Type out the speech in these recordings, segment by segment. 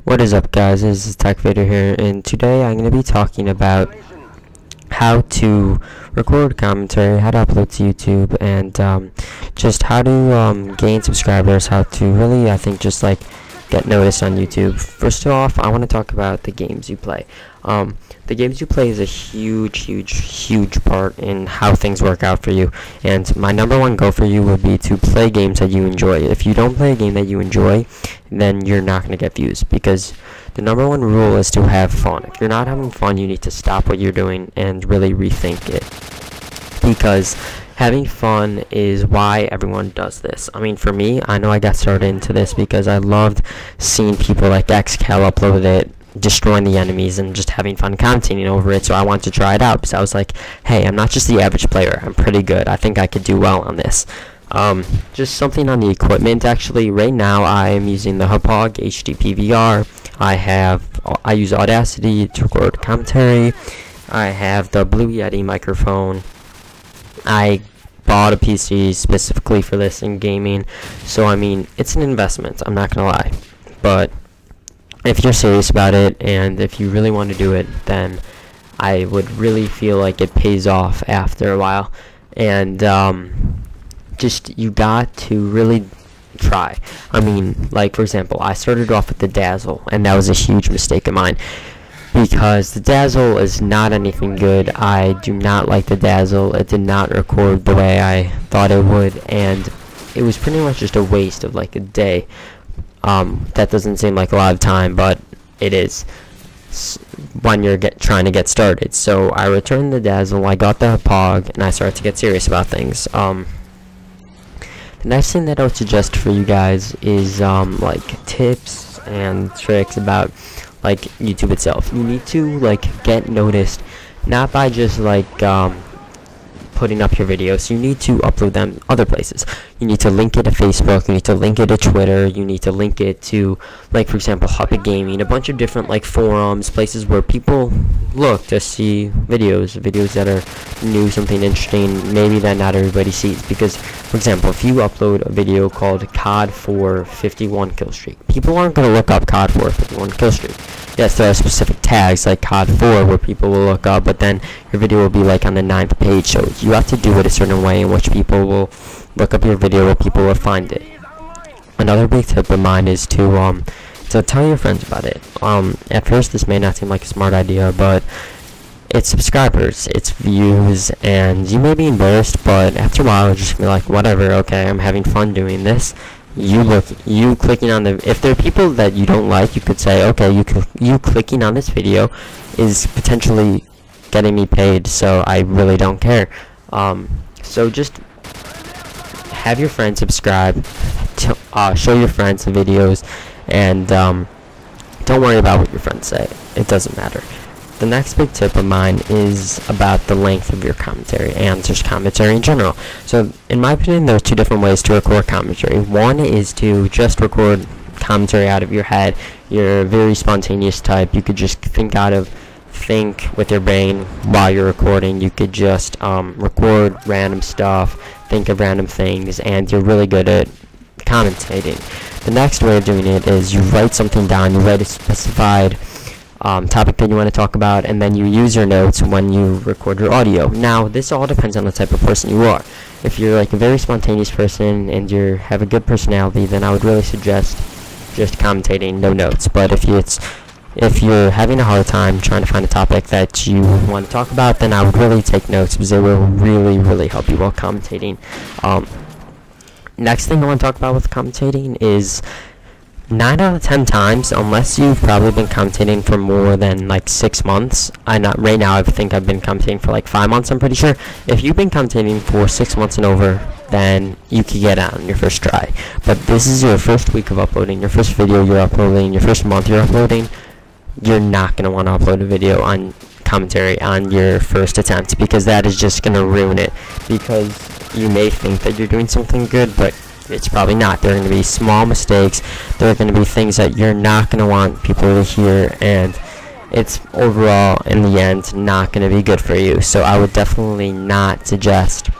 What is up, guys? This is TechVader here, and today I'm going to be talking about how to record commentary, how to upload to YouTube, and just how to gain subscribers, how to really, I think, just like get noticed on YouTube. First off, I want to talk about the games you play. The games you play is a huge part in how things work out for you, and my number one goal for you would be to play games that you enjoy. If you don't play a game that you enjoy, then you're not going to get views, because the number one rule is to have fun. If you're not having fun, you need to stop what you're doing and really rethink it, because having fun is why everyone does this. I mean, for me, I know I got started into this because I loved seeing people like xCal upload it, destroying the enemies and just having fun commentating over it. So I wanted to try it out because I was like, hey, I'm not just the average player, I'm pretty good, I think I could do well on this. Just something on the equipment. Actually, right now I am using the Hauppauge HD PVR. I use Audacity to record commentary. I have the Blue Yeti microphone. I bought a PC specifically for this in gaming, so I mean, it's an investment, I'm not gonna lie, but if you're serious about it and if you really want to do it, then I would really feel like it pays off after a while. And just, you got to really try. I mean, like, for example, I started off with the Dazzle, and that was a huge mistake of mine, because the Dazzle is not anything good. I do not like the Dazzle. It did not record the way I thought it would, and it was pretty much just a waste of like a day. That doesn't seem like a lot of time, but it is when you're trying to get started. So I returned the Dazzle, I got the Hauppauge, and I started to get serious about things. The next thing that I would suggest for you guys is like tips and tricks about like YouTube itself. You need to like get noticed, not by just like putting up your videos. You need to upload them other places. You need to link it to Facebook, you need to link it to Twitter, you need to link it to, like, for example, Hoppa Gaming, a bunch of different like forums, places where people look to see videos that are new, something interesting, maybe that not everybody sees. Because, for example, if you upload a video called COD 4 51 kill streak, people aren't going to look up COD 4 51 kill streak. Yes, there are specific tags like COD 4 where people will look up, but then your video will be like on the 9th page. So you have to do it a certain way in which people will look up your video, where people will find it. Another big tip of mine is to tell your friends about it. At first this may not seem like a smart idea, but it's subscribers, it's views, and you may be embarrassed, but after a while you'll just be like, whatever, okay, I'm having fun doing this. You clicking on the, if there are people that you don't like, you could say, okay, you clicking on this video is potentially getting me paid, so I really don't care. So just have your friends subscribe, show your friends the videos, and don't worry about what your friends say, it doesn't matter. The next big tip of mine is about the length of your commentary and just commentary in general. So in my opinion, there are two different ways to record commentary. One is to just record commentary out of your head. You're a very spontaneous type. You could just think with your brain while you're recording. You could just record random stuff, think of random things, and you're really good at commentating. The next way of doing it is you write something down, you write a specified topic that you want to talk about, and then you use your notes when you record your audio. Now, this all depends on the type of person you are. If you're like a very spontaneous person and you have a good personality, then I would really suggest just commentating, no notes. But if you're having a hard time trying to find a topic that you want to talk about, then I would really take notes, because it will really help you while commentating. Next thing I want to talk about with commentating is 9 out of 10 times, unless you've probably been commentating for more than like 6 months, right now I think I've been commentating for like 5 months, I'm pretty sure. If you've been commentating for 6 months and over, then you could get out on your first try. But this is your first week of uploading, your first video you're uploading, your first month you're uploading, you're not going to want to upload a video on commentary on your first attempt, because that is just going to ruin it. Because you may think that you're doing something good, but it's probably not. There are going to be small mistakes, there are going to be things that you're not going to want people to hear, and it's overall, in the end, not going to be good for you. So I would definitely not suggest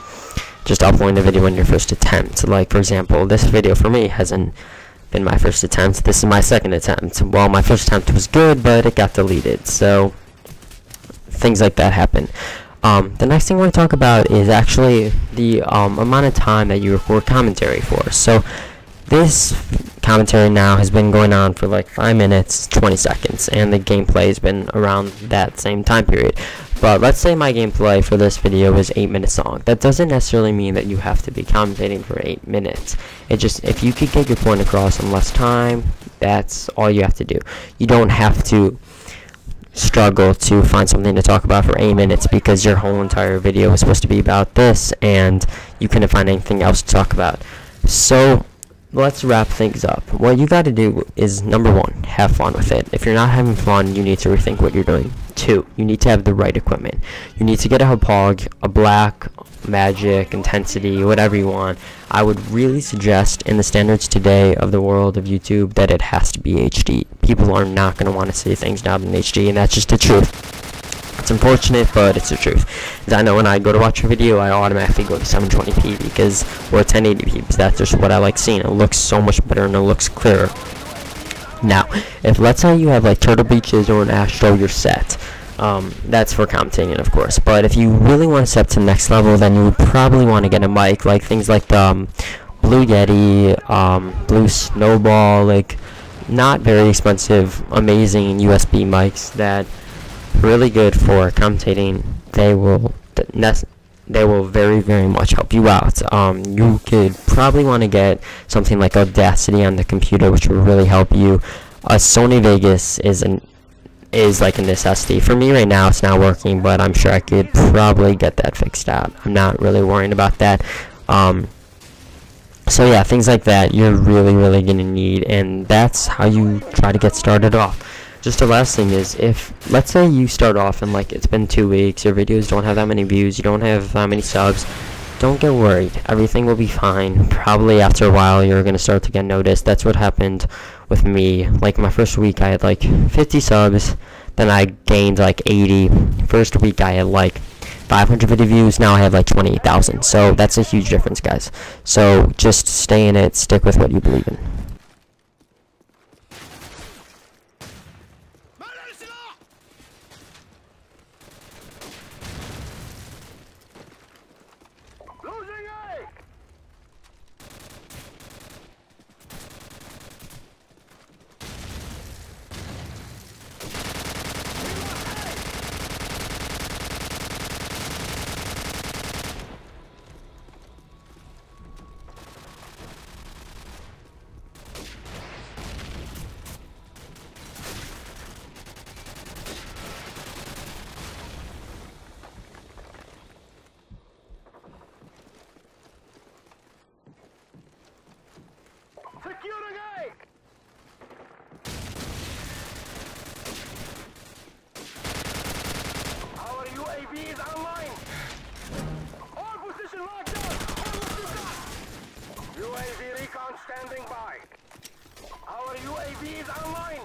just uploading a video on your first attempt. Like, for example, this video for me has an been my first attempt. This is my second attempt. Well, my first attempt was good, but it got deleted. So things like that happen. The next thing I want to talk about is actually the amount of time that you record commentary for. So this commentary now has been going on for like 5 minutes 20 seconds, and the gameplay has been around that same time period. But let's say my gameplay for this video is 8 minutes long. That doesn't necessarily mean that you have to be commentating for 8 minutes. It just, if you could get your point across in less time, that's all you have to do. You don't have to struggle to find something to talk about for 8 minutes because your whole entire video is supposed to be about this and you couldn't find anything else to talk about. So let's wrap things up. What you got to do is, number one, have fun with it. If you're not having fun, you need to rethink what you're doing. 2, you need to have the right equipment. You need to get a Hauppauge, a black, magic, intensity, whatever you want. I would really suggest, in the standards today of the world of YouTube, that it has to be HD. People are not going to want to see things not in HD, and that's just the truth. It's unfortunate, but it's the truth. As I know, when I go to watch a video, I automatically go to 720p because, or 1080p, because that's just what I like seeing. It looks so much better and it looks clearer. Now, if let's say you have like Turtle Beaches or an Astro, you're set. That's for commentating, of course. But if you really want to step to the next level, then you would probably want to get a mic, like things like the Blue Yeti, Blue Snowball, like not very expensive, amazing USB mics that really good for commentating. They will very, very much help you out. You could probably want to get something like Audacity on the computer, which will really help you. Sony Vegas is like a necessity for me right now. It's not working, but I'm sure I could probably get that fixed out. I'm not really worrying about that. So yeah, things like that you're really gonna need, and that's how you try to get started off. Just the last thing is, if let's say you start off and like it's been 2 weeks, your videos don't have that many views, you don't have that many subs, don't get worried. Everything will be fine. Probably after a while you're gonna start to get noticed. That's what happened with me. Like my first week I had like 50 subs, then I gained like 80. First week I had like 550 views, now I have like 28,000. So that's a huge difference, guys. So just stay in it, stick with what you believe in. Our UAV is online. All position locked down. UAV recon standing by. Our UAV is online.